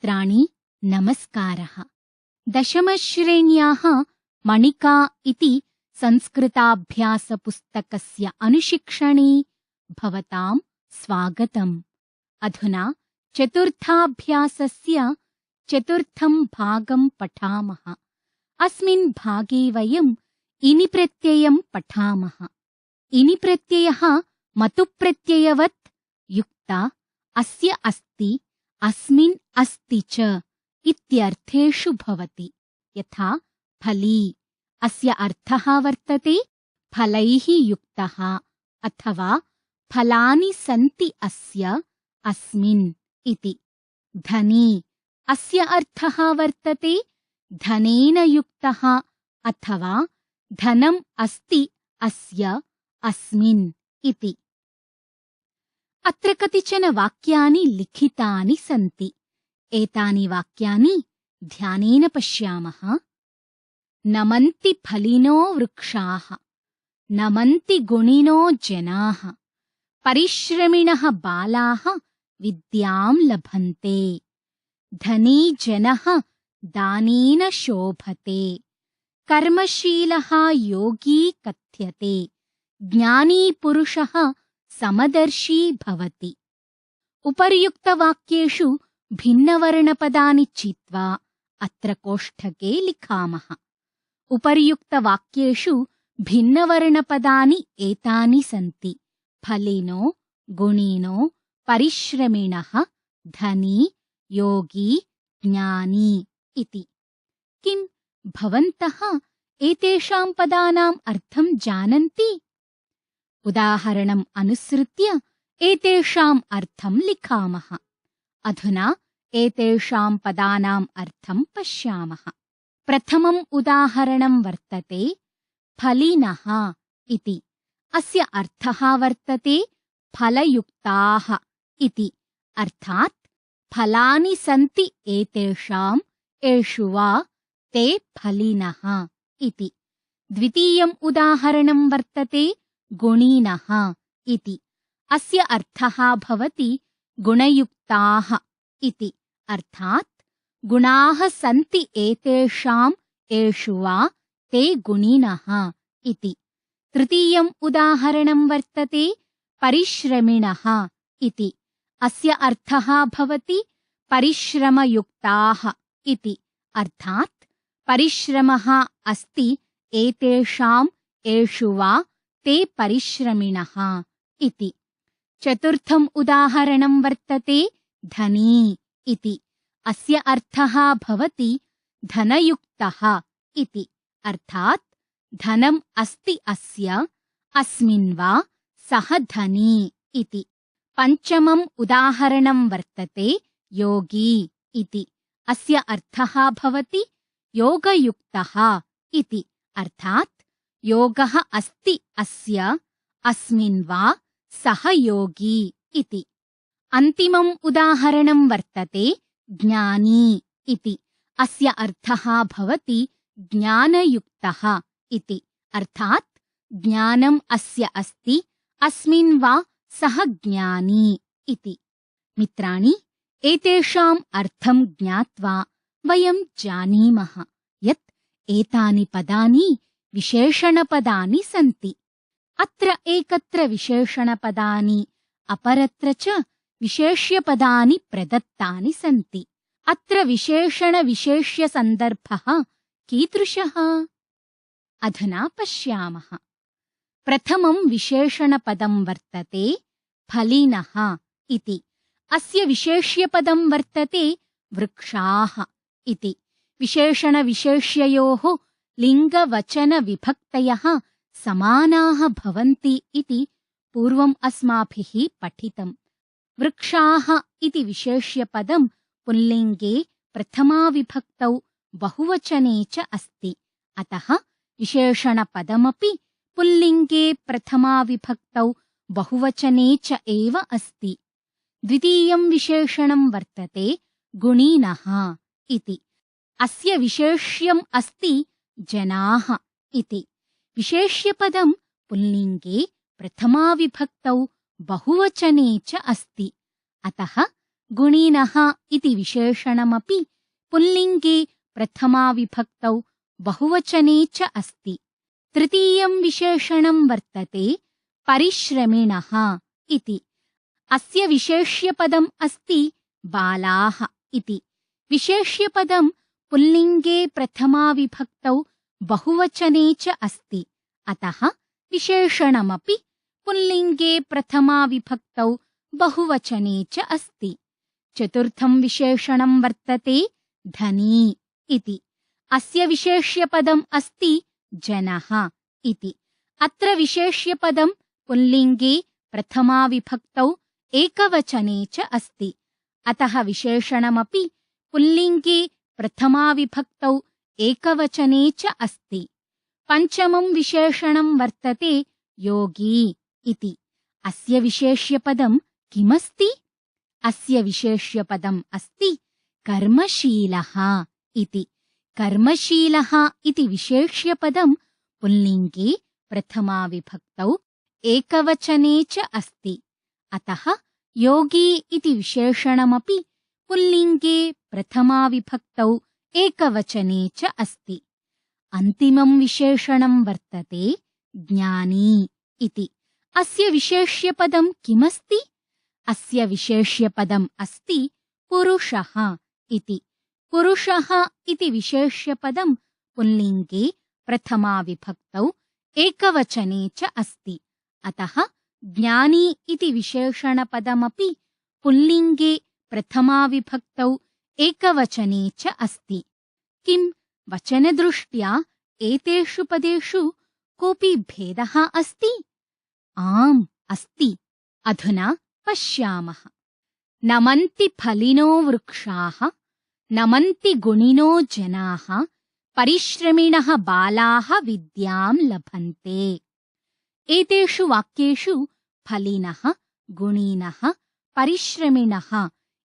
मित्राणि नमस्कारः। दशमश्रेण्याः मणिका इति संस्कृताभ्यासपुस्तकस्य अनुशिक्षणे भवतां स्वागतम्। अधुना चतुर्थाभ्यासस्य चतुर्थं भागं पठामः। अस्मिन् भागे वयम् इनि प्रत्ययं पठामः। इनि प्रत्ययः मतुप्रत्ययवत् युक्ता अस्य अस्ति, अस्मिन् अस्ति च इत्यर्थेषु भवति। यथा फली, अस्य अर्थः वर्तते फलैः युक्तः अथवा फलानि सन्ति अस्य अस्मिन् इति। धनी, अस्य अर्थः वर्तते धनेन युक्तः अथवा धनम् अस्ति अस्य अस्मिन् इति। अत्र कतिचन वाक्यानि लिखितानि सन्ति। एतानि वाक्यानि ध्यानेन पश्यामः। नमन्ति फलिनो वृक्षाः, नमन्ति गुणिनो जनाः, परिश्रमिणः बालाः विद्यां लभन्ते, धनी जनः दानेन शोभते, कर्मशीलः योगी कथ्यते, ज्ञानी पुरुषः समदर्शी भवति। उपर्युक्तवाक्येषु भिन्नवर्णपदानि चित्वा अत्र कोष्ठके लिखामः। उपर्युक्तवाक्येषु भिन्नवर्णपदानि एतानि सन्ति: फलिनो, गुणिनो, परिश्रमिणः, धनी, योगी, ज्ञानी इति। किं भवन्तः एतेषां पदानाम् अर्थं जानन्ति? उदाहरणम् अनुसृत्य एतेषाम् अर्थं लिखामः। अधुना एतेषां पदानाम् अर्थं पश्यामः। प्रथमम् उदाहरणं वर्तते फलिनः इति। अस्य अर्थः वर्तते फलयुक्ताः इति, अर्थात् फलानि सन्ति एतेषाम्, एषु वा ते फलिनः इति। द्वितीयम् उदाहरणं वर्तते गुणिनः इति। अस्य अर्थः भवति गुणयुक्ताः इति, अर्थात् गुणाः सन्ति एतेषाम्, एषु वा ते गुणिनः इति। तृतीयम् उदाहरणं वर्तते परिश्रमिणः इति। अस्य अर्थः भवति परिश्रमयुक्ताः इति, अर्थात् परिश्रमः अस्ति एतेषाम्, एषु वा ते परिश्रमिणः इति। चतुर्थम् उदाहरणं वर्तते धनी इति। अस्य अर्थः भवति धनयुक्तः इति, अर्थात् धनम् अस्ति अस्य, अस्मिन् वा सः धनी इति। पञ्चमम् उदाहरणं वर्तते योगी इति। अस्य अर्थः भवति योगयुक्तः इति, अर्थात् योगः अस्ति अस्य, अस्मिन् वा सः योगी इति। अन्तिमम् उदाहरणं वर्तते ज्ञानी इति। अस्य अर्थः भवति ज्ञानयुक्तः इति, अर्थात् ज्ञानम् अस्य अस्ति, अस्मिन् वा सः ज्ञानी इति। मित्राणि, एतेषाम् अर्थं ज्ञात्वा वयं जानीमः यत् एतानि पदानि विशेषणपदानि सन्ति। अत्र एकत्र विशेषणपदानि, अपरत्र च विशेष्यपदानि प्रदत्तानि सन्ति। अत्र विशेषणविशेष्यसन्दर्भः कीदृशः? अधुना पश्यामः। प्रथमं विशेषणपदं वर्तते फलिनः इति। अस्य विशेष्यपदं वर्तते वृक्षाः इति। विशेषणविशेष्ययोः लिङ्गवचनविभक्तयः समानाः भवन्ति इति पूर्वम् अस्माभिः पठितम्। वृक्षाः इति विशेष्यपदं पुल्लिङ्गे प्रथमाविभक्तौ बहुवचने च अस्ति। अतः विशेषणपदमपि पुल्लिङ्गे प्रथमाविभक्तौ बहुवचने च एव अस्ति। द्वितीयं विशेषणं वर्तते गुणिनः इति। अस्य विशेष्यम् अस्ति जनाः इति। विशेष्यपदं पुल्लिङ्गे प्रथमाविभक्तौ बहुवचने च अस्ति। अतः गुणिनः इति विशेषणमपि पुल्लिङ्गे प्रथमाविभक्तौ बहुवचने च अस्ति। तृतीयं विशेषणं वर्तते परिश्रमिणः इति। अस्य विशेष्यपदम् अस्ति बालाः इति। विशेष्यपदं पुल्लिङ्गे प्रथमाविभक्तौ बहुवचने च अस्ति, अतः विशेषणमपि पुल्लिङ्गे प्रथमाविभक्तौ बहुवचने च अस्ति। चतुर्थं विशेषणं वर्तते धनी इति। अस्य विशेष्यपदम् अस्ति जनः इति। अत्र विशेष्यपदं पुल्लिङ्गे प्रथमाविभक्तौ एकवचने च अस्ति, अतः विशेषणमपि पुल्लिङ्गे प्रथमाविभक्तौ एकवचने च अस्ति। पञ्चमं विशेषणं वर्तते योगी इति। अस्य विशेष्यपदं किमस्ति? अस्य विशेष्यपदम् अस्ति कर्मशीलः इति। कर्मशीलः इति विशेष्यपदं पुल्लिङ्गे प्रथमाविभक्तौ एकवचने च अस्ति, अतः योगी इति विशेषणमपि पुल्लिङ्गे प्रथमाविभक्तौ एकवचने च अस्ति। अन्तिमं विशेषणं वर्तते ज्ञानी इति। अस्य विशेष्यपदं किमस्ति? अस्य विशेष्यपदम् अस्ति पुरुषः इति। पुरुषः इति विशेष्यपदं पुल्लिङ्गे प्रथमाविभक्तौ एकवचने च अस्ति, अतः ज्ञानी इति विशेषणपदमपि पुल्लिङ्गे प्रथमाविभक्तौ एकवचने च अस्ति। किं वचनदृष्ट्या एतेषु पदेषु कोऽपि भेदः अस्ति? आम् अस्ति। अधुना पश्यामः। नमन्ति फलिनो वृक्षाः, नमन्ति गुणिनो जनाः, परिश्रमिणः बालाः विद्यां लभन्ते। एतेषु वाक्येषु फलिनः, गुणिनः, परिश्रमिणः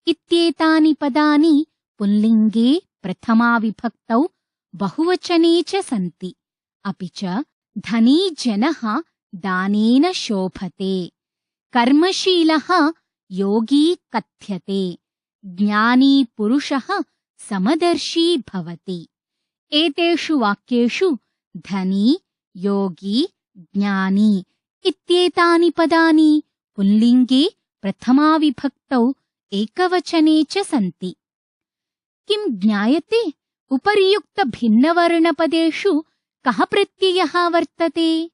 इत्येतानि पदानि पुल्लिङ्गे प्रथमाविभक्तौ बहुवचने च सन्ति। अपि च धनी जनः दानेन शोभते, कर्मशीलः योगी कथ्यते, ज्ञानी पुरुषः समदर्शी भवति। एतेषु वाक्येषु धनी, योगी, ज्ञानी इत्येतानि पदानि पुल्लिङ्गे प्रथमाविभक्तौ एकवचने च सन्ति। किं ज्ञायते? उपर्युक्तभिन्नवर्णपदेषु कः प्रत्ययः वर्तते?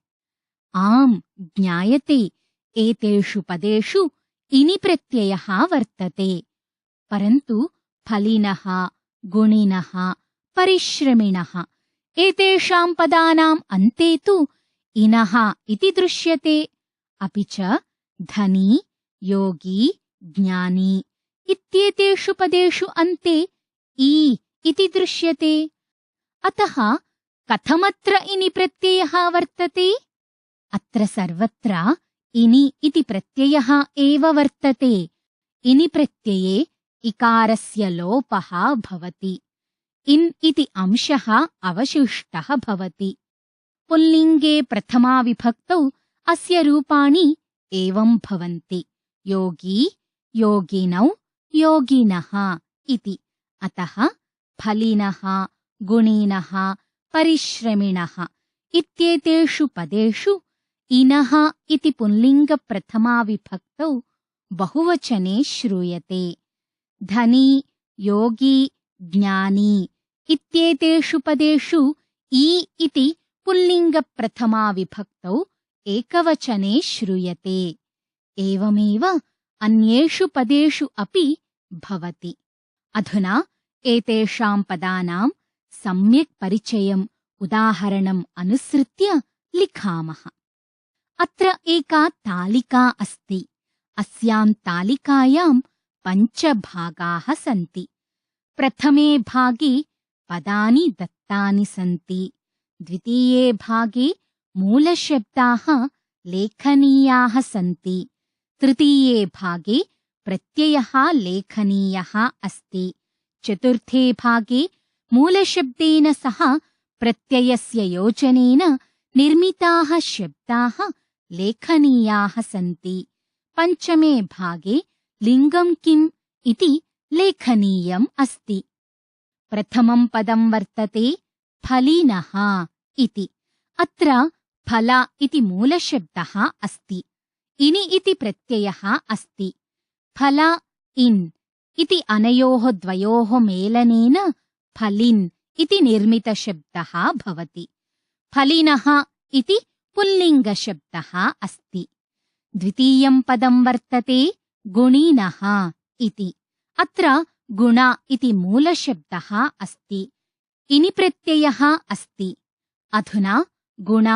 आम् ज्ञायते। एतेषु पदेषु इनि प्रत्ययः वर्तते। परन्तु फलिनः, गुणिनः, परिश्रमिणः एतेषां पदानाम् अन्ते तु इनः इति दृश्यते। अपि च धनी, योगी, ज्ञानी इत्येतेषु पदेषु अन्ते ई इति दृश्यते। अतः कथमत्र इनि प्रत्ययः वर्तते? अत्र सर्वत्र इनि इति प्रत्ययः एव वर्तते। इनि प्रत्यये इकारस्य लोपः भवति। इन् इति अंशः अवशिष्टः भवति। पुल्लिङ्गे प्रथमाविभक्तौ अस्य रूपाणि एवं भवन्ति: योगी, योगिनौ, योगिनः इति। अतः फलिनः, गुणिनः, परिश्रमिणः इत्येतेषु पदेषु इनः इति पुल्लिङ्गप्रथमाविभक्तौ बहुवचने श्रूयते। धनी, योगी, ज्ञानी इत्येतेषु पदेषु ई इति पुल्लिङ्गप्रथमाविभक्तौ एकवचने श्रूयते। एवमेव अन्येषु पदेषु अपि भवति। अधुना एतेषां पदानां सम्यक् परिचयम् उदाहरणम् अनुसृत्य लिखामः। अत्र एका तालिका अस्ति। अस्यां तालिकायां 5 भागाः सन्ति। प्रथमे भागे पदानि दत्तानि सन्ति। द्वितीये भागे मूलशब्दाः लेखनीयाः सन्ति। तृतीये भागे प्रत्ययः लेखनीयः अस्ति। चतुर्थे भागे मूलशब्देन सह प्रत्ययस्य योजनेन निर्मिताः शब्दाः लेखनीयाः सन्ति। पञ्चमे भागे लिङ्गं किम् इति लेखनीयम् अस्ति। प्रथमं पदं वर्तते फलिनः इति। अत्र फल इति मूलशब्दः अस्ति। इनि इति प्रत्ययः अस्ति। फल इन् इति अनयोः द्वयोः मेलनेन फलिन् इति निर्मितशब्दः भवति। फलिनः इति पुल्लिङ्गशब्दः अस्ति। द्वितीयं पदं वर्तते गुणिनः इति। अत्र गुण इति मूलशब्दः अस्ति। इनि प्रत्ययः अस्ति। अधुना गुण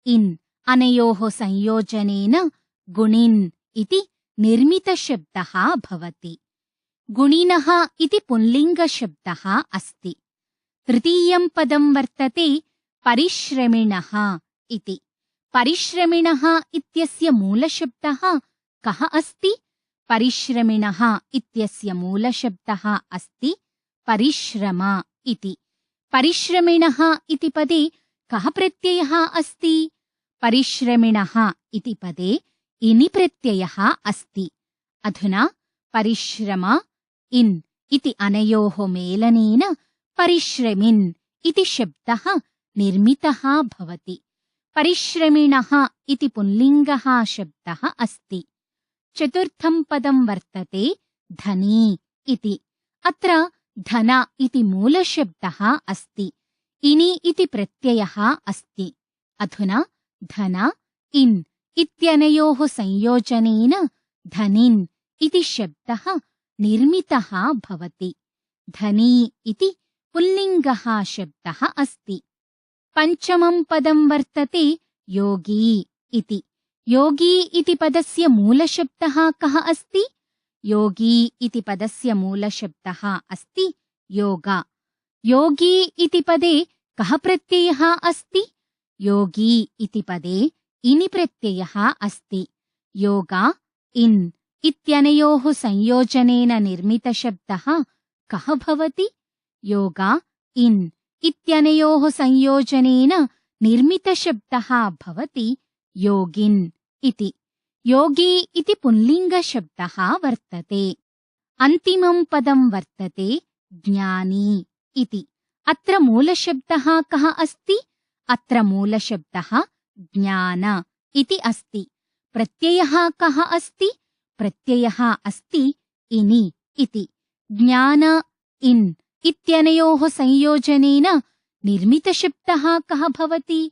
इन् अनयोः संयोजनेन गुणिन् इति निर्मितशब्दः भवति। गुणिनः इति पुल्लिङ्गशब्दः अस्ति। तृतीयं पदं वर्तते परिश्रमिणः इति। परिश्रमिणः इत्यस्य मूलशब्दः कः अस्ति? परिश्रमिणः इत्यस्य मूलशब्दः अस्ति परिश्रम इति। परिश्रमिणः इति पदे कः प्रत्ययः अस्ति? परिश्रमिणः इति पदे इनि प्रत्ययः अस्ति। अधुना परिश्रम इन् इति अनयोः मेलनेन परिश्रमिन् इति शब्दः निर्मितः भवति। परिश्रमिणः इति पुल्लिङ्गः शब्दः अस्ति। चतुर्थं पदं वर्तते धनी इति। अत्र धन इति मूलशब्दः अस्ति। इनि इति प्रत्ययः अस्ति। अधुना धन इन् इत्यनयोः संयोजनेन धनिन् इति शब्दः निर्मितः भवति। धनी इति पुल्लिङ्गः शब्दः अस्ति। पञ्चमं पदं वर्तते योगी इति। योगी इति पदस्य मूलशब्दः कः अस्ति? योगी इति पदस्य मूलशब्दः अस्ति योग। योगी इति पदे कः प्रत्ययः अस्ति? योगी इति पदे इनि प्रत्ययः अस्ति। योग इन् इत्यनयोः संयोजनेन निर्मितशब्दः कः भवति? योग इन् इत्यनयोः संयोजनेन निर्मितशब्दः भवति योगिन् इति। योगी इति पुल्लिङ्गशब्दः वर्तते। अन्तिमं पदं वर्तते ज्ञानी इति। अत्र मूलशब्दः कः अस्ति? अत्र मूलशब्दः ज्ञान इति अस्ति। प्रत्ययः कः अस्ति? प्रत्ययः अस्ति इनि इति। ज्ञान इन् इत्यनयोः संयोजनेन निर्मितशब्दः कः भवति?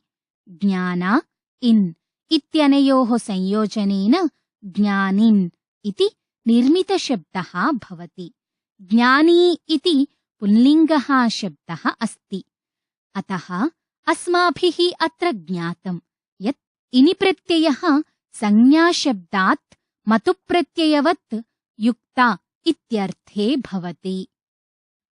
ज्ञान इन् इत्यनयोः संयोजनेन ज्ञानिन् इति निर्मितशब्दः भवति। ज्ञानी इति पुल्लिङ्गः शब्दः अस्ति। अतः अस्माभिः अत्र ज्ञातं यत् इनि प्रत्ययः संज्ञाशब्दात् मतुप्रत्ययवत् युक्त इत्यर्थे भवति।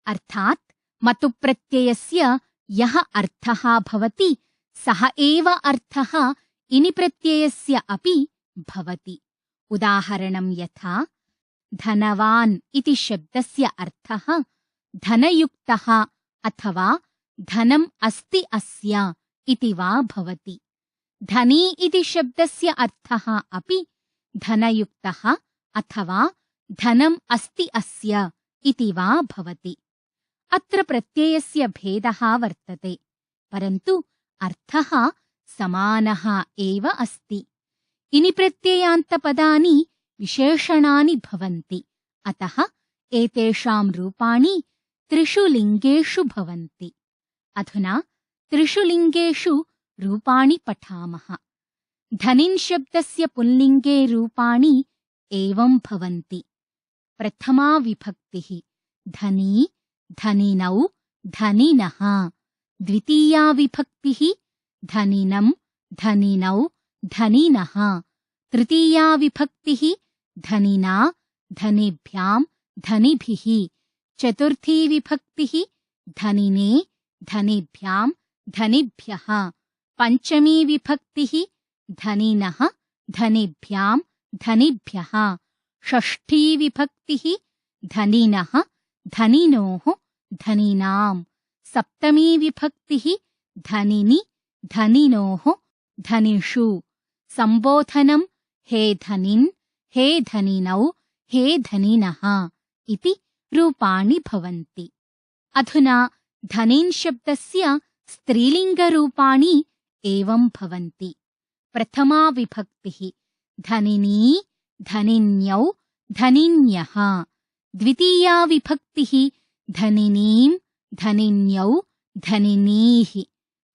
अर्थात् मतुप्रत्ययस्य यः अर्थः भवति सः एव अर्थः इनि प्रत्ययस्य अपि भवति। उदाहरणं यथा धनवान् इति शब्दस्य अर्थः धनयुक्तः अथवा धनम् अस्ति अस्य इति वा भवति। धनी इति शब्दस्य अर्थः अपि धनयुक्तः अथवा धनम् अस्ति अस्य इति वा भवति। अत्र प्रत्ययस्य भेदः वर्तते, परन्तु अर्थः समानः एव अस्ति। इनि प्रत्ययान्तपदानि विशेषणानि भवन्ति, अतः एतेषां रूपाणि त्रिषु लिङ्गेषु भवन्ति। अधुना त्रिषु लिङ्गेषु रूपाणि पठामः। धनिन् शब्दस्य पुल्लिङ्गे रूपाणि एवं भवन्ति। प्रथमा विभक्तिः धनी, धनिनौ, धनिनः। द्वितीया विभक्तिः धनिनं, धनिनौ, धनिनः। तृतीया विभक्तिः धनिना, धनिभ्यां, धनिभिः। चतुर्थी विभक्तिः धनिने, धनिभ्यां, धनिभ्यः। पञ्चमी विभक्तिः धनिनः, धनिभ्यां, धनिभ्यः। षष्ठी विभक्तिः धनिनः, धनिनोः, धनिनां। सप्तमी विभक्तिः धनिनि, धनिनोः, धनिषु। सम्बोधनं हे धनिन्, हे धनिनौ, हे धनिनः इति रूपाणि भवन्ति। अधुना धनिन् शब्दस्य स्त्रीलिङ्गरूपाणि एवं भवन्ति। प्रथमा विभक्तिः धनिनी, धनिन्यौ, धनिन्यः। द्वितीया विभक्तिः धनिनीं, धनिन्यौ, धनिनीः।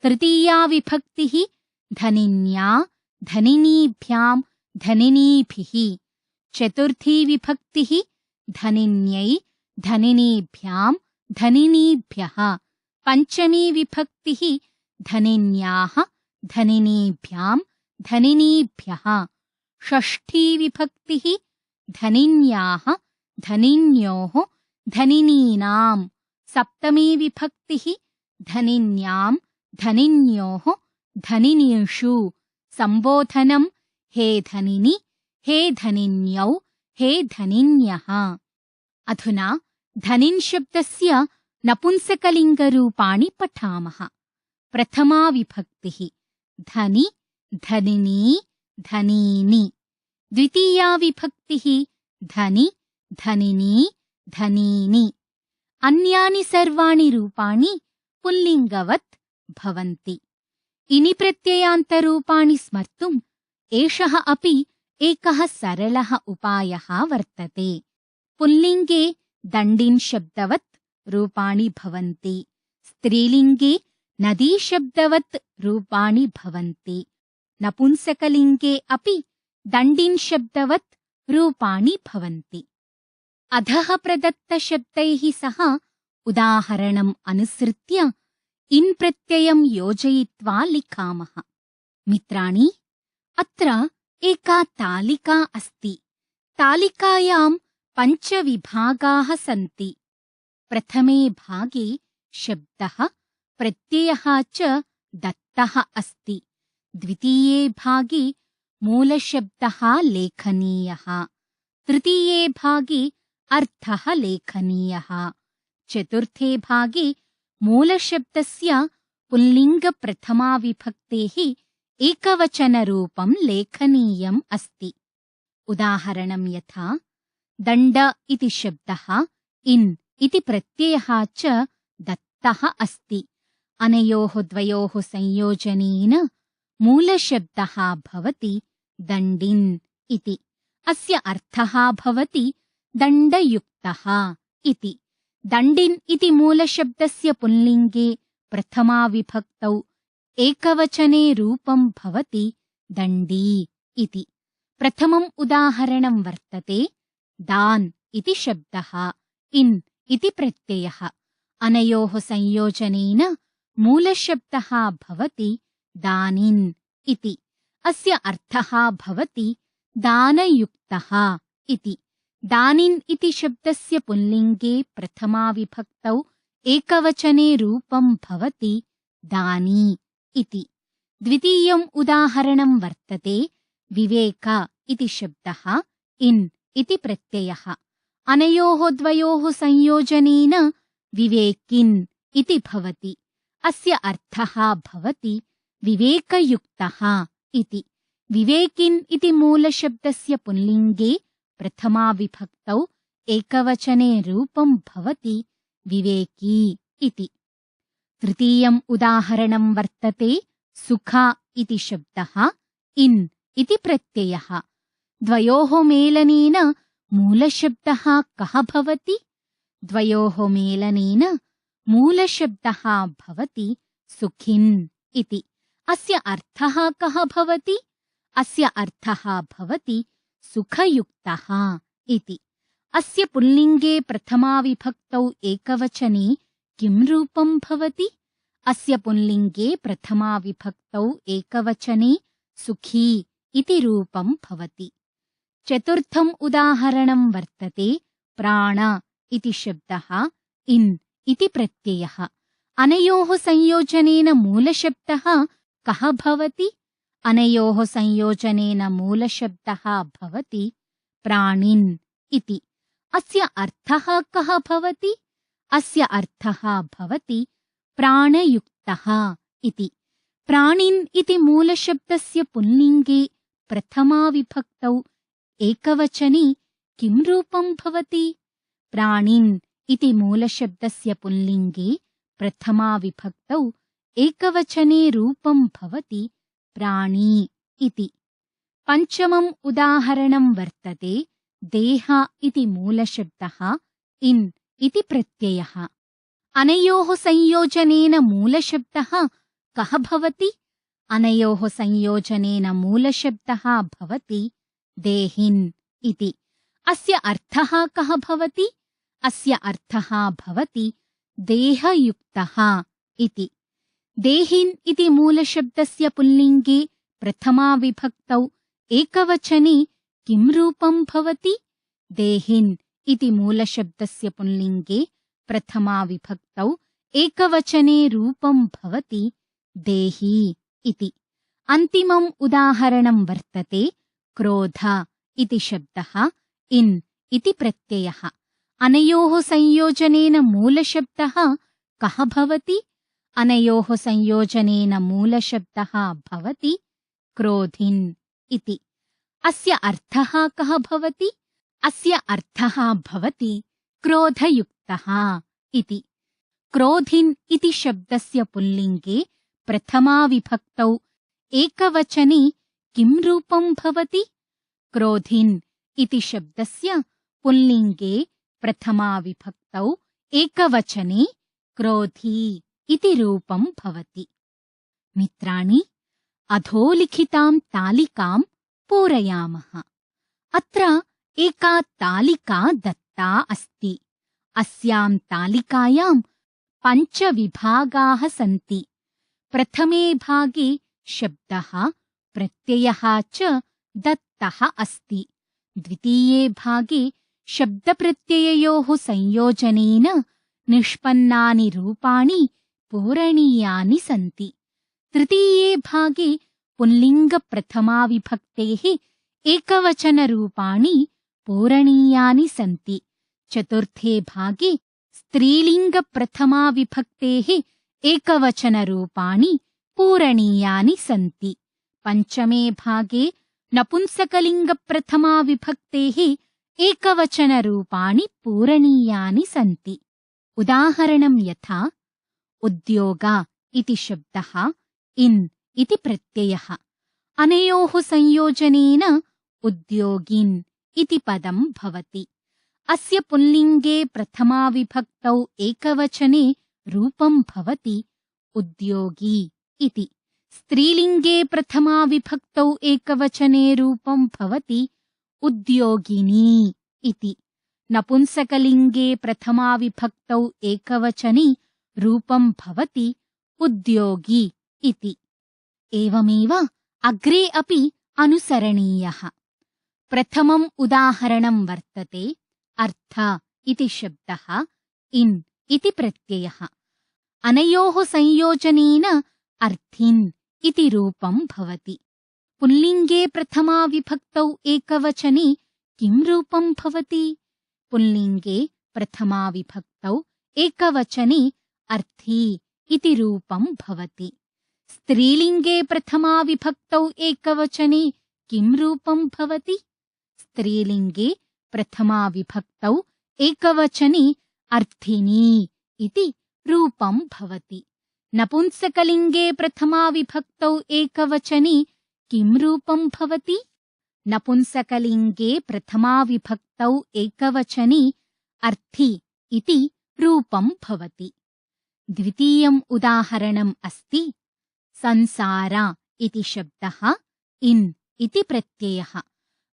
तृतीया विभक्तिः धनिन्या, धनिनीभ्यां, धनिनीभिः। चतुर्थी विभक्तिः धनिन्यै, धनिनीभ्यां, धनिनीभ्यः। पंचमी विभक्तिः धनिन्याः, धनिनीभ्यां, धनिनीभ्यः। षष्ठी विभक्तिः धनिन्याः, धनिन्योः, धनिनीनां। सप्तमी विभक्तिः धनिन्यां, धनिन्योः, धनिनीषु। संबोधनं हे धनिनि, हे धनिन्यौ, हे धनिन्यः। अधुना धनिन् शब्दस्य नपुंसकलिङ्गरूपाणि पठामः। प्रथमा विभक्तिः धनि, धनिनी, धनीनि। द्वितीया विभक्तिः धनि, धनिनी, धनीनि। अन्यानि सर्वाणि रूपाणि पुल्लिङ्गवत् भवन्ति। इनि प्रत्ययान्तरूपाणि स्मर्तुम् एषः अपि एकः सरलः उपायः वर्तते। पुल्लिङ्गे दण्डिन् शब्दवत् रूपाणि भवन्ति। स्त्रीलिङ्गे नदीशब्दवत् रूपाणि भवन्ति। नपुंसकलिङ्गे अपि दण्डिन् शब्दवत् रूपाणि भवन्ति। अधः प्रदत्तशब्दैः सह उदाहरणम् अनुसृत्य इन् प्रत्ययं योजयित्वा लिखामः। मित्राणि, अत्र एका तालिका अस्ति। तालिकायां 5 विभागाः सन्ति। प्रथमे भागे शब्दः, प्रत्ययः च दत्तः अस्ति। द्वितीये भागे मूलशब्दः लेखनीयः। तृतीये भागे अर्थः लेखनीयः। चतुर्थे भागे मूलशब्दस्य पुल्लिङ्गप्रथमाविभक्तेः एकवचनरूपं लेखनीयम् अस्ति। उदाहरणं यथा दण्ड इति शब्दः, इन् इति प्रत्ययः च दत्तः अस्ति। अनयोः द्वयोः संयोजनेन मूलशब्दः भवति दण्डिन् इति। अस्य अर्थः भवति दण्डयुक्तः इति। दण्डिन् इति मूलशब्दस्य पुल्लिङ्गे प्रथमाविभक्तौ एकवचने रूपं भवति दण्डी इति। प्रथमम् उदाहरणं वर्तते दान् इति शब्दः, इन् इति प्रत्ययः। अनयोः संयोजनेन मूलशब्दः भवति दानिन् इति। अस्य अर्थः भवति दानयुक्तः इति। दानिन् इति शब्दस्य पुल्लिङ्गे प्रथमाविभक्तौ एकवचने रूपं भवति दानी इति। द्वितीयम् उदाहरणं वर्तते विवेक इति शब्दः, इन् इति प्रत्ययः। अनयोः द्वयोः संयोजनेन विवेकिन् इति भवति। अस्य अर्थः भवति विवेकयुक्तः इति। विवेकिन् इति मूलशब्दस्य पुल्लिङ्गे प्रथमाविभक्तौ एकवचने रूपं भवति विवेकी इति। तृतीयम् उदाहरणं वर्तते सुख इति शब्दः, इन् इति प्रत्ययः। द्वयोः मेलनेन मूलशब्दः कः भवति? द्वयोः मेलनेन मूलशब्दः भवति सुखिन् इति। अस्य अर्थः कः भवति? अस्य अर्थः भवति सुखयुक्तः इति। अस्य पुल्लिङ्गे प्रथमाविभक्तौ एकवचने किं रूपं भवति? अस्य पुल्लिङ्गे प्रथमाविभक्तौ एकवचने सुखी इति रूपं भवति। चतुर्थम् उदाहरणं वर्तते प्राण इति शब्दः, इन् इति प्रत्ययः। अनयोः संयोजनेन मूलशब्दः कः भवति? अनयोः संयोजनेन मूलशब्दः भवति प्राणिन् इति। अस्य अर्थः कः भवति? अस्य अर्थः भवति प्राणयुक्तः इति। प्राणिन् इति मूलशब्दस्य पुल्लिङ्गे प्रथमाविभक्तौ एकवचने किं रूपं भवति? प्राणिन् इति मूलशब्दस्य पुल्लिङ्गे प्रथमाविभक्तौ एकवचने रूपं भवति प्राणी इति। पञ्चमम् उदाहरणं वर्तते देह इति मूलशब्दः इन् इति प्रत्ययः। अनयोः संयोजनेन मूलशब्दः कः भवति? अनयोः संयोजनेन मूलशब्दः भवति देहिन् इति। अस्य अर्थः कः भवति? अस्य अर्थः भवति देहयुक्तः इति। देहिन् इति मूलशब्दस्य पुल्लिङ्गे प्रथमाविभक्तौ एकवचने किं रूपं भवति? देहिन् इति मूलशब्दस्य पुल्लिङ्गे प्रथमाविभक्तौ एकवचने रूपं भवति देही इति। अन्तिमम् उदाहरणं वर्तते क्रोध इति शब्दः इन् इति प्रत्ययः। अनयोः संयोजनेन मूलशब्दः कः भवति? अनयोः संयोजनेन मूलशब्दः भवति क्रोधिन् इति। अस्य अर्थः कः भवति? अस्य अर्थः भवति क्रोधयुक्तः इति। क्रोधिन् इति शब्दस्य पुल्लिङ्गे प्रथमाविभक्तौ एकवचने किं रूपं भवति? क्रोधिन् इति शब्दस्य पुल्लिङ्गे प्रथमाविभक्तौ एकवचने क्रोधी इति रूपं भवति। मित्राणि, अधोलिखितां तालिकां पूरयामः। अत्र एका तालिका दत्ता अस्ति। अस्यां तालिकायां 5 विभागाः सन्ति। प्रथमे भागे शब्दः, प्रत्ययः च दत्तः अस्ति। द्वितीये भागे शब्दप्रत्यययोः संयोजनेन निष्पन्नानि रूपाणि पूरणीयानि सन्ति। तृतीये भागे पुल्लिङ्गप्रथमाविभक्तेः एकवचनरूपाणि पूरणीयानि सन्ति। चतुर्थे भागे स्त्रीलिङ्गप्रथमाविभक्तेः एकवचनरूपाणि पूरणीयानि सन्ति। पञ्चमे भागे नपुंसकलिङ्गप्रथमाविभक्तेः एकवचनरूपाणि पूरणीयानि सन्ति। उदाहरणं यथा उद्योग इति शब्दः इन् इति प्रत्ययः। अनयोः संयोजनेन उद्योगिन् इति पदं भवति। अस्य पुल्लिङ्गे प्रथमाविभक्तौ एकवचने रूपं भवति उद्योगी इति। स्त्रीलिङ्गे प्रथमाविभक्तौ एकवचने रूपं भवति उद्योगिनी इति। नपुंसकलिङ्गे प्रथमाविभक्तौ एकवचने रूपं भवति उद्योगी इति। एवमेव अग्रे अपि अनुसरणीयः। प्रथमम् उदाहरणं वर्तते अर्थ इति शब्दः इन् इति प्रत्ययः। अनयोः संयोजनेन अर्थिन् इति रूपं भवति। पुल्लिङ्गे प्रथमाविभक्तौ एकवचने किं रूपं भवति? पुल्लिङ्गे प्रथमाविभक्तौ एकवचने अर्थी इति रूपं भवति। स्त्रीलिङ्गे प्रथमाविभक्तौ एकवचने किं रूपं भवति? स्त्रीलिङ्गे प्रथमाविभक्तौ एकवचने अर्थिनी इति रूपं भवति। नपुंसकलिङ्गे प्रथमाविभक्तौ एकवचने किं रूपं भवति? नपुंसकलिङ्गे प्रथमाविभक्तौ एकवचने अर्थी इति रूपं भवति। द्वितीयम् उदाहरणम् अस्ति संसार इति शब्दः इन् इति प्रत्ययः।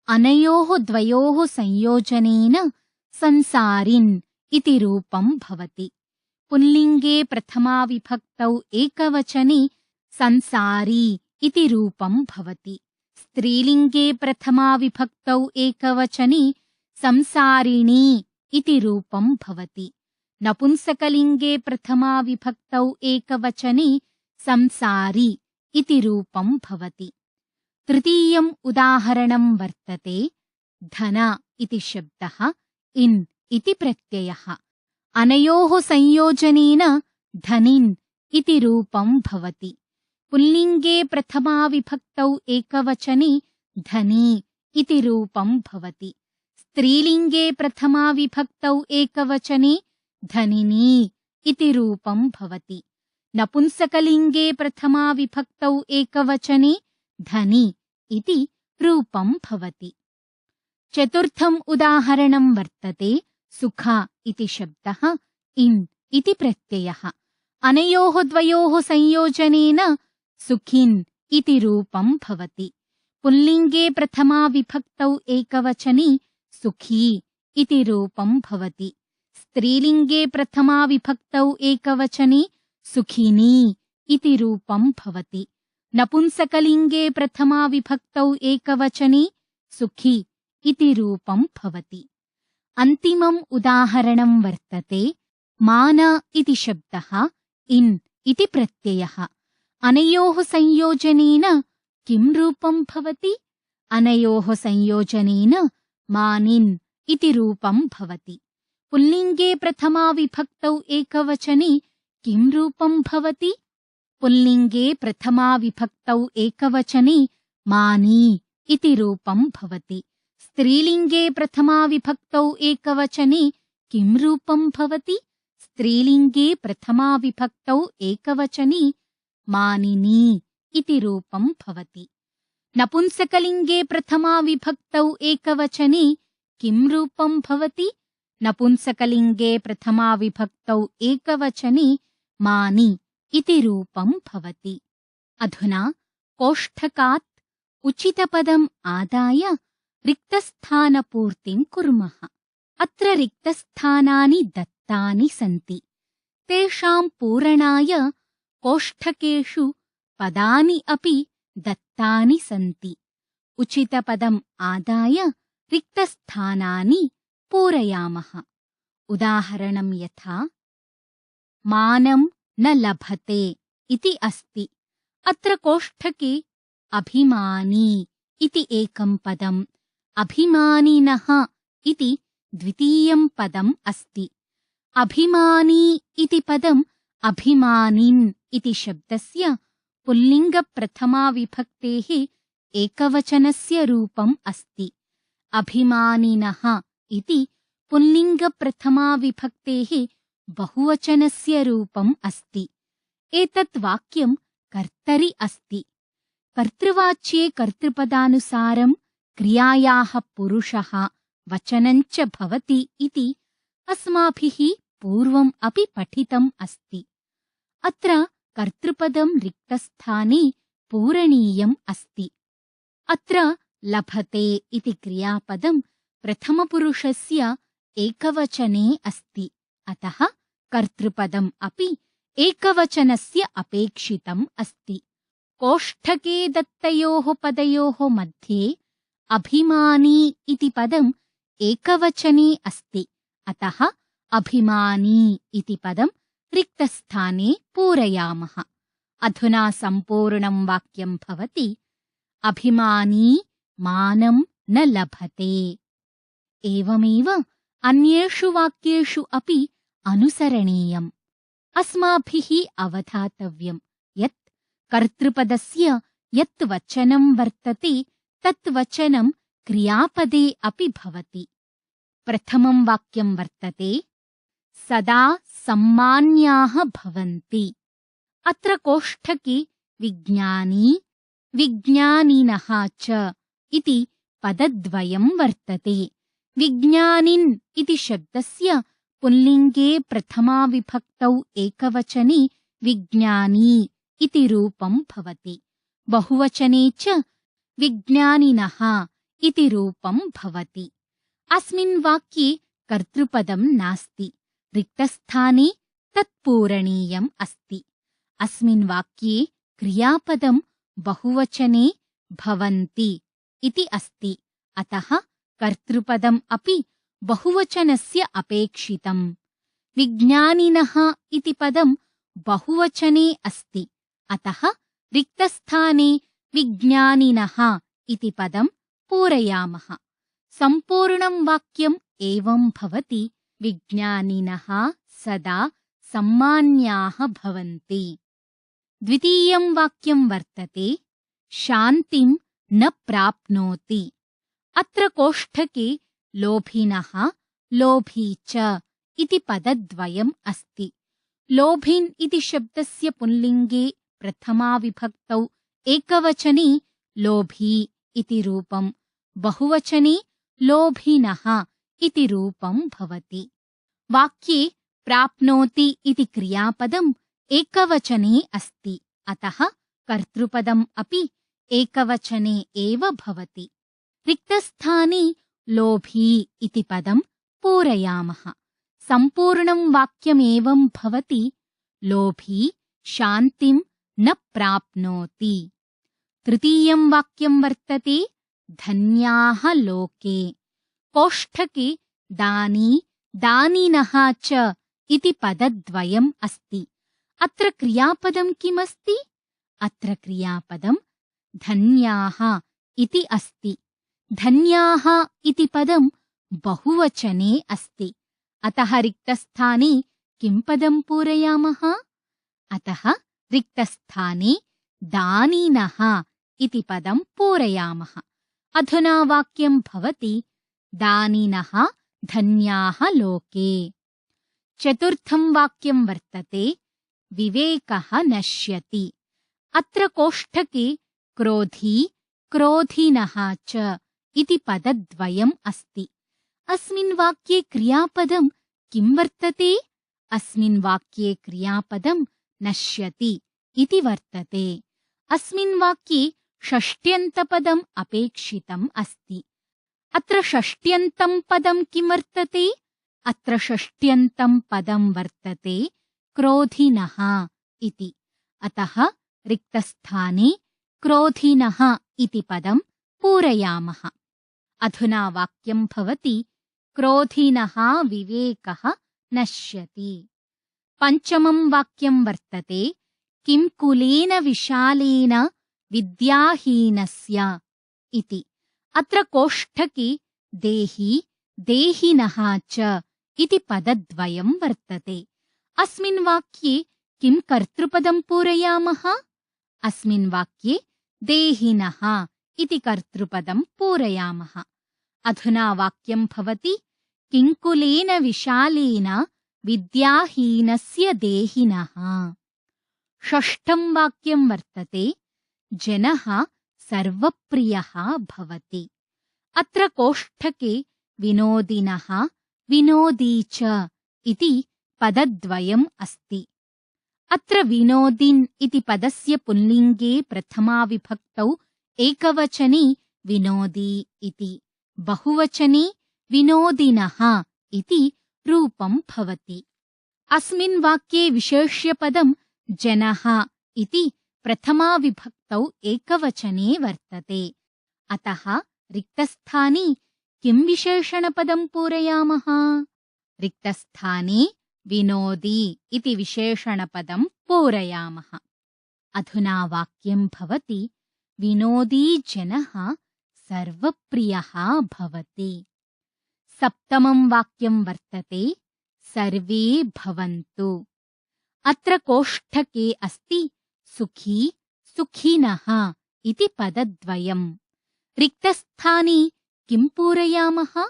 अनयोः द्वयोः संयोजनेन संसारिन् इति रूपं भवति। पुल्लिङ्गे प्रथमाविभक्तौ एकवचने संसारी इति रूपं भवति। स्त्रीलिङ्गे प्रथमाविभक्तौ एकवचने संसारिणी इति रूपं भवति। नपुंसकलिङ्गे प्रथमाविभक्तौ एकवचने संसारी इति रूपं भवति। तृतीयम् उदाहरणं वर्तते धन इति शब्दः इन् इति प्रत्ययः। अनयोः संयोजनेन धनिन् इति रूपं भवति। पुल्लिङ्गे प्रथमाविभक्तौ एकवचने धनी इति रूपं भवति। स्त्रीलिङ्गे प्रथमाविभक्तौ एकवचने धनिनी इति रूपं भवति। नपुंसकलिङ्गे प्रथमाविभक्तौ एकवचने धनी इति रूपं भवति। चतुर्थम् उदाहरणं वर्तते सुखा इति शब्दः इन् इति प्रत्ययः। अनयोः द्वयोः संयोजनेन सुखिन् इति रूपं भवति। पुल्लिङ्गे प्रथमाविभक्तौ एकवचने सुखी इति रूपं भवति। स्त्रीलिङ्गे प्रथमाविभक्तौ एकवचने सुखिनी इति रूपं भवति। नपुंसकलिङ्गे प्रथमाविभक्तौ एकवचने सुखी इति रूपं भवति। अन्तिमम् उदाहरणं वर्तते मान इति शब्दः इन् इति प्रत्ययः। अनयोः संयोजनेन किं रूपं भवति? अनयोः संयोजनेन मानिन् इति रूपं भवति। पुल्लिङ्गे प्रथमाविभक्तौ एकवचने किं रूपं भवति? पुल्लिङ्गे प्रथमाविभक्तौ एकवचने मानी इति रूपं भवति। स्त्रीलिङ्गे प्रथमाविभक्तौ एकवचने किं रूपं भवति? स्त्रीलिङ्गे प्रथमाविभक्तौ एकवचने मानिनी इति रूपं भवति। नपुंसकलिङ्गे प्रथमाविभक्तौ एकवचने किं रूपं भवति? नपुंसकलिङ्गे प्रथमाविभक्तौ एकवचने मानि इति रूपं भवति। अधुना कोष्ठकात् उचितपदम् आदाय रिक्तस्थानपूर्तिं कुर्मः। अत्र रिक्तस्थानानि दत्तानि सन्ति। तेषां पूरणाय कोष्ठकेषु पदानि अपि दत्तानि सन्ति। उचितपदम् आदाय रिक्तस्थानानि पूरयामः। उदाहरणं यथा मानं न लभते इति अस्ति। अत्र कोष्ठके अभिमानी इति एकं पदम्, अभिमानिनः इति द्वितीयं पदम् अस्ति। अभिमानी इति पदम् अभिमानिन् इति शब्दस्य पुल्लिङ्गप्रथमाविभक्तेः एकवचनस्य रूपम् अस्ति। अभिमानिनः इति पुल्लिङ्गप्रथमाविभक्तेः बहुवचनस्य रूपम् अस्ति। एतत् वाक्यं कर्तरि अस्ति। कर्तृवाच्ये कर्तृपदानुसारं क्रियायाः पुरुषः वचनञ्च भवति इति अस्माभिः पूर्वम् अपि पठितम् अस्ति। अत्र कर्तृपदं रिक्तस्थाने पूरणीयम् अस्ति। अत्र लभते इति क्रियापदं प्रथमपुरुषस्य एकवचने अस्ति। अतः कर्तृपदम् अपि एकवचनस्य अपेक्षितम् अस्ति। कोष्ठके दत्तयोः पदयोः मध्ये अभिमानी इति पदम् एकवचने अस्ति। अतः अभिमानी इति पदं रिक्तस्थाने पूरयामः। अधुना सम्पूर्णं वाक्यं भवति अभिमानी मानं न लभते। एवमेव अन्येषु वाक्येषु अपि अनुसरणीयम्। अस्माभिः अवधातव्यम् यत् कर्तृपदस्य यत् वचनं वर्तते तत् वचनं क्रियापदे अपि भवति। प्रथमं वाक्यं वर्तते सदा सम्मान्याः भवन्ति। अत्र कोष्ठके विज्ञानी विज्ञानिनः च इति पदद्वयं वर्तते। विज्ञानिन् इति शब्दस्य पुल्लिङ्गे प्रथमाविभक्तौ एकवचने विज्ञानी इति रूपं भवति। बहुवचने च विज्ञानिनः इति रूपं भवति। अस्मिन् वाक्ये कर्तृपदं नास्ति। रिक्तस्थाने तत्पूरणीयम् अस्ति। अस्मिन् वाक्ये क्रियापदं बहुवचने भवन्ति इति अस्ति। अतः कर्तृपदम् अपि बहुवचनस्य अपेक्षितम्। विज्ञानिनः इति पदं बहुवचने अस्ति। अतः रिक्तस्थाने विज्ञानिनः इति पदं पूरयामः। सम्पूर्णं वाक्यम् एवं भवति विज्ञानिनः सदा सम्मान्याः भवन्ति। द्वितीयं वाक्यं वर्तते शान्तिं न प्राप्नोति। अत्र कोष्ठके लोभिनः लोभी च इति पदद्वयम् अस्ति। लोभिन् इति शब्दस्य पुल्लिङ्गे प्रथमाविभक्तौ एकवचने लोभी इति रूपं, बहुवचने लोभिनः इति रूपं भवति। वाक्ये प्राप्नोति इति क्रियापदम् एकवचने अस्ति, अतः कर्तृपदम् अपि एकवचने एव भवति। रिक्तस्थाने लोभी इति पदं पूरयामः। सम्पूर्णं वाक्यमेवं भवति, लोभी शान्तिं न प्राप्नोति। तृतीयं वाक्यं वर्तते धन्याः लोके। कोष्ठके दानी दानिनः च इति पदद्वयम् अस्ति। अत्र क्रियापदं किमस्ति? अत्र क्रियापदं धन्याः इति अस्ति। धन्याः इति पदं बहुवचने अस्ति, अतः रिक्तस्थाने किं पदं पूरयामः? अतः रिक्तस्थाने दानिनः इति पदं पूरयामः। अधुना वाक्यं भवति दानिनः धन्याः लोके। चतुर्थं वाक्यं वर्तते विवेकः नश्यति। अत्र कोष्ठके क्रोधी क्रोधिनः च इति पदद्वयम् अस्ति। अस्मिन् वाक्ये क्रियापदं किं वर्तते? अस्मिन् वाक्ये क्रियापदं नश्यति इति वर्तते। अस्मिन् वाक्ये षष्ट्यन्तपदम् अपेक्षितम् अस्ति। अत्र षष्ट्यन्तं पदं किं वर्तते? अत्र षष्ट्यन्तं पदं वर्तते क्रोधिनः इति, अतः रिक्तस्थाने क्रोधिनः इति पदं पूरयामः। अधुना वाक्यं भवति क्रोधिनः विवेकः नश्यति। पञ्चमं वाक्यं वर्तते किं कुलेन विशालेन विद्याहीनस्य इति। अत्र कोष्ठके देही देहिनः च इति पदद्वयं वर्तते। अस्मिन् वाक्ये किं कर्तृपदं पूरयामः? अस्मिन् वाक्ये देहिनः इति कर्तृपदं पूरयामः। अधुना वाक्यं भवति किङ्कुलेन विशालेन विद्याहीनस्य देहिनः। षष्ठं वाक्यं वर्तते जनः सर्वप्रियः भवति। अत्र कोष्ठके विनोदिनः विनोदी च इति पदद्वयम् अस्ति। अत्र विनोदिन् इति पदस्य पुल्लिङ्गे प्रथमाविभक्तौ एकवचने विनोदी इति, बहुवचने विनोदिनः इति रूपं भवति। अस्मिन् वाक्ये विशेष्यपदं जनः इति प्रथमाविभक्तौ एकवचने वर्तते, अतः रिक्तस्थाने किं विशेषणपदं पूरयामः? रिक्तस्थाने विनोदी इति विशेषणपदं पूरयामः। अधुना वाक्यं भवति विनोदी जनः सर्वप्रियः भवति। सप्तमं वाक्यं वर्तते सर्वे भवन्तु। अत्र कोष्ठके अस्ति सुखी सुखिनः इति पदद्वयम्। रिक्तस्थाने किं पूरयामः?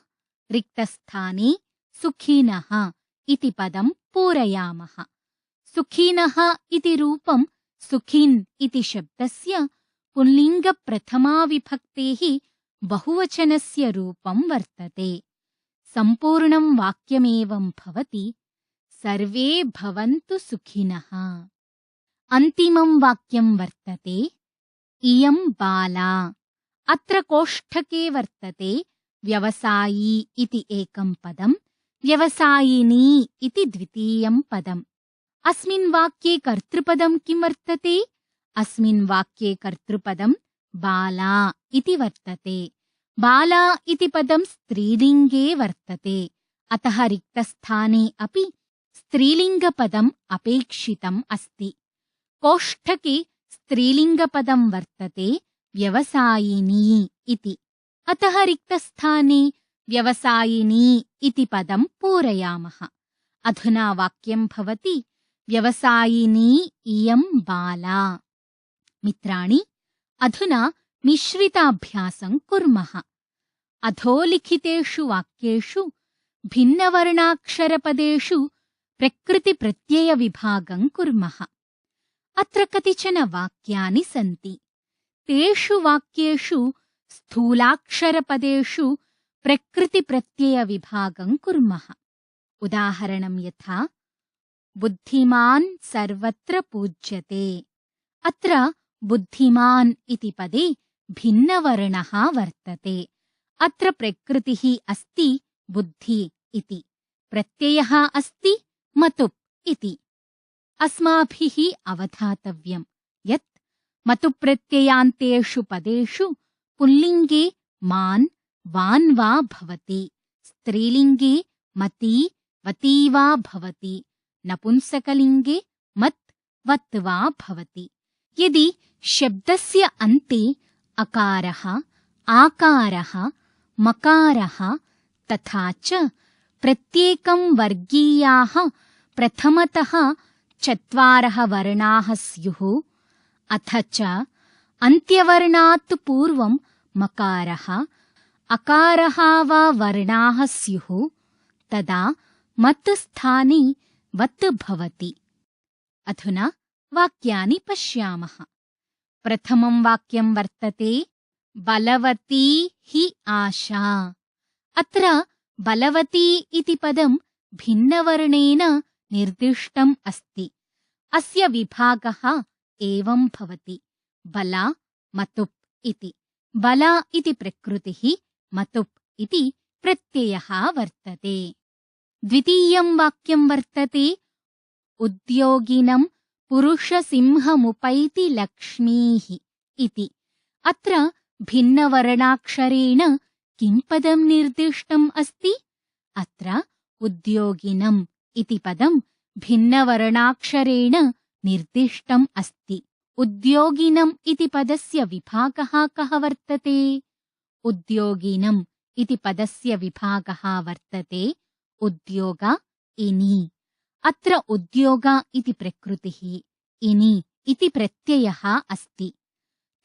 रिक्तस्थाने सुखिनः इति पदं पूरयामः। सुखिनः इति रूपं सुखिन् इति शब्दस्य पुल्लिङ्गप्रथमाविभक्तेः बहुवचनस्य रूपं वर्तते। सम्पूर्णं वाक्यमेवं भवति सर्वे भवन्तु सुखिनः। अन्तिमं वाक्यं वर्तते इयं बाला। अत्र कोष्ठके वर्तते व्यवसायी इति एकं पदं, व्यवसायिनी इति द्वितीयं पदम्। अस्मिन् वाक्ये कर्तृपदं किं वर्तते? अस्मिन् वाक्ये कर्तृपदं बाला इति वर्तते। बाला इति पदं स्त्रीलिङ्गे वर्तते, अतः रिक्तस्थाने अपि स्त्रीलिङ्गपदम् अपेक्षितम् अस्ति। कोष्ठके स्त्रीलिङ्गपदं वर्तते व्यवसायिनी इति, अतः रिक्तस्थाने व्यवसायिनी इति पदं पूरयामः। अधुना वाक्यं भवति व्यवसायिनी इयं बाला। मित्राणि, अधुना मिश्रिताभ्यासं कुर्मः। अधोलिखितेषु वाक्येषु भिन्नवर्णाक्षरपदेषु प्रकृतिप्रत्ययविभागं कुर्मः। अत्र कतिचन वाक्यानि सन्ति। तेषु वाक्येषु स्थूलाक्षरपदेषु प्रकृतिप्रत्ययविभागं कुर्मः। उदाहरणं यथा बुद्धिमान् सर्वत्र पूज्यते। अत्र बुद्धिमान् इति पदे भिन्नवर्णः वर्तते। अत्र प्रकृतिः अस्ति बुद्धि इति, प्रत्ययः अस्ति मतुप् इति। अस्माभिः अवधातव्यं यत् मतुप्रत्ययान्तेषु पदेषु पुल्लिङ्गे मान् वान् वा भवति, स्त्रीलिङ्गे मती वती वा भवति, नपुंसकलिङ्गे मत् वत् वा भवति। यदि शब्दस्य अन्ते अकारः, आकारः, मकारः तथा च प्रत्येकं वर्गीयाः प्रथमतः 4 वर्णाः स्युः, अथ च अन्त्यवर्णात् पूर्वं मकारः, अकारः वा वर्णाः स्युः, तदा मत् स्थाने वत् भवति। अधुना वाक्यानि पश्यामः। प्रथमं वाक्यं वर्तते बलवती हि आशा। अत्र बलवती इति पदं भिन्नवर्णेन निर्दिष्टम् अस्ति। अस्य विभागः एवं भवति बला मतुप् इति। बला इति प्रकृतिः, मतुप् इति प्रत्ययः वर्तते। द्वितीयं वाक्यं वर्तते उद्योगिनं पुरुषसिंहमुपैति लक्ष्मीः इति। अत्र भिन्नवर्णाक्षरेण किं पदं निर्दिष्टम् अस्ति? अत्र उद्योगिनम् इति पदं भिन्नवर्णाक्षरेण निर्दिष्टम् अस्ति। उद्योगिनम् इति पदस्य विभागः कः वर्तते? उद्योगिनम् इति पदस्य विभागः वर्तते उद्योग इनि। अत्र उद्योग इति प्रकृतिः, इनि इति प्रत्ययः अस्ति।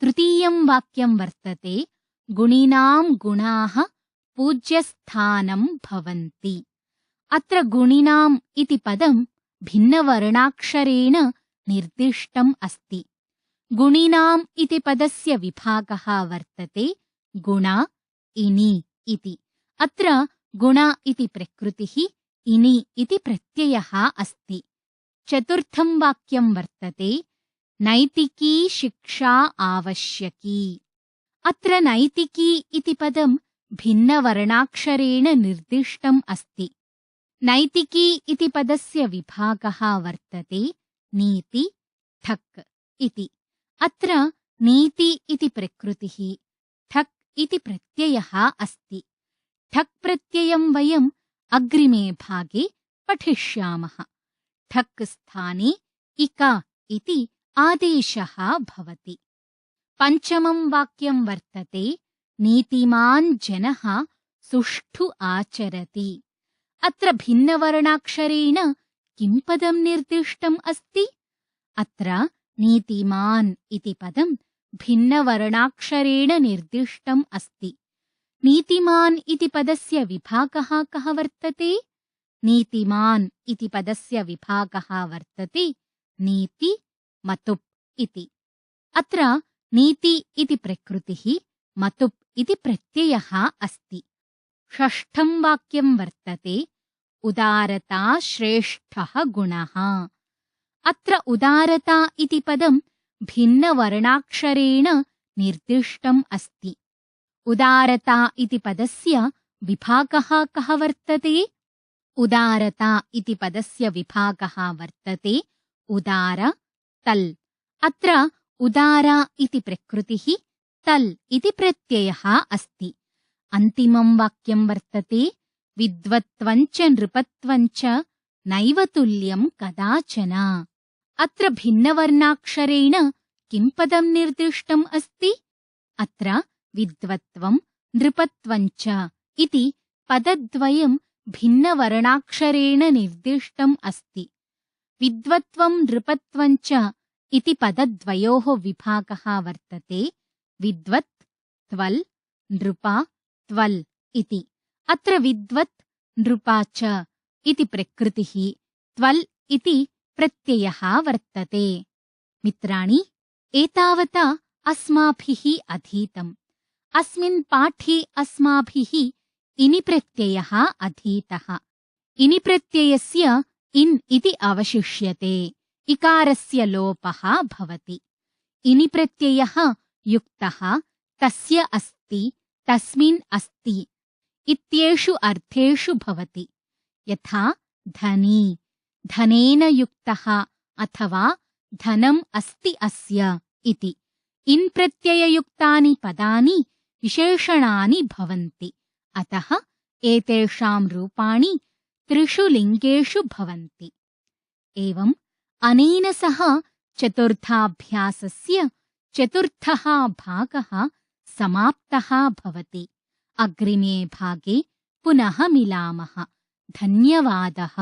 तृतीयं वाक्यं वर्तते गुणिनां गुणाः पूज्यस्थानं भवन्ति। अत्र गुणिनाम् इति पदं भिन्नवर्णाक्षरेण निर्दिष्टम् अस्ति। गुणिनाम् इति पदस्य विभागः वर्तते गुण इनि इति। अत्र गुण इति प्रकृतिः, इनि इति प्रत्ययः अस्ति। चतुर्थं वाक्यं वर्तते नैतिकी शिक्षा आवश्यकी। अत्र नैतिकी इति पदं भिन्नवर्णाक्षरेण निर्दिष्टम् अस्ति। नैतिकी इति पदस्य विभागः वर्तते नीति ठक् इति। अत्र नीति इति प्रकृतिः, ठक् इति प्रत्ययः अस्ति। ठक् प्रत्ययं वयम् अग्रिमे भागे पठिष्यामः। ठक् स्थाने इक इति आदेशः भवति। पञ्चमं वाक्यं वर्तते नीतिमान् जनः सुष्ठु आचरति। अत्र भिन्नवर्णाक्षरेण किं पदं निर्दिष्टम् अस्ति? अत्र नीतिमान् इति पदं भिन्नवर्णाक्षरेण निर्दिष्टम् अस्ति। नीतिमान् इति पदस्य विभागः कः वर्तते? नीतिमान् इति पदस्य विभागः वर्तते नीति मतुप् इति। अत्र नीति इति प्रकृतिः, मतुप् इति प्रत्ययः अस्ति। षष्ठं वाक्यं वर्तते उदारता श्रेष्ठः गुणः। अत्र उदारता इति पदं भिन्नवर्णाक्षरेण निर्दिष्टम् अस्ति। उदारता इति पदस्य विभागः कः वर्तते? उदारता इति पदस्य विभागः वर्तते उदार तल्। अत्र उदार इति प्रकृतिः, तल् इति प्रत्ययः अस्ति। अन्तिमं वाक्यं वर्तते विद्वत्वञ्च नृपत्वञ्च नैव तुल्यं कदाचन। अत्र भिन्नवर्णाक्षरेण किं पदं निर्दिष्टम् अस्ति? अत्र विद्वत्वं नृपत्वञ्च इति पदद्वयं भिन्नवर्णाक्षरेण निर्दिष्टम् अस्ति। विद्वत्वं नृपत्वञ्च इति पदद्वयोः विभागः वर्तते विद्वत् त्वल् नृप त्वल् इति। अत्र विद्वत् नृपा च इति प्रकृतिः, त्वल् इति प्रत्ययः वर्तते। मित्राणि, एतावता अस्माभिः अधीतम्। अस्मिन् पाठे अस्माभिः इनि प्रत्ययः अधीतः। इनि प्रत्ययस्य इन् इति अवशिष्यते, इकारस्य लोपः भवति। इनि प्रत्ययः युक्तः, तस्य अस्ति, तस्मिन् अस्ति इत्येषु अर्थेषु भवति। यथा धनी, धनेन युक्तः अथवा धनम् अस्ति अस्य इति। इन् प्रत्यययुक्तानि पदानि विशेषणानि भवन्ति। अतः एतेषां रूपाणि त्रिषु लिङ्गेषु भवन्ति। एवम् अनेन सह चतुर्थाभ्यासस्य चतुर्थः भागः समाप्तः भवति। अग्रिमे भागे पुनः मिलामः। धन्यवादः।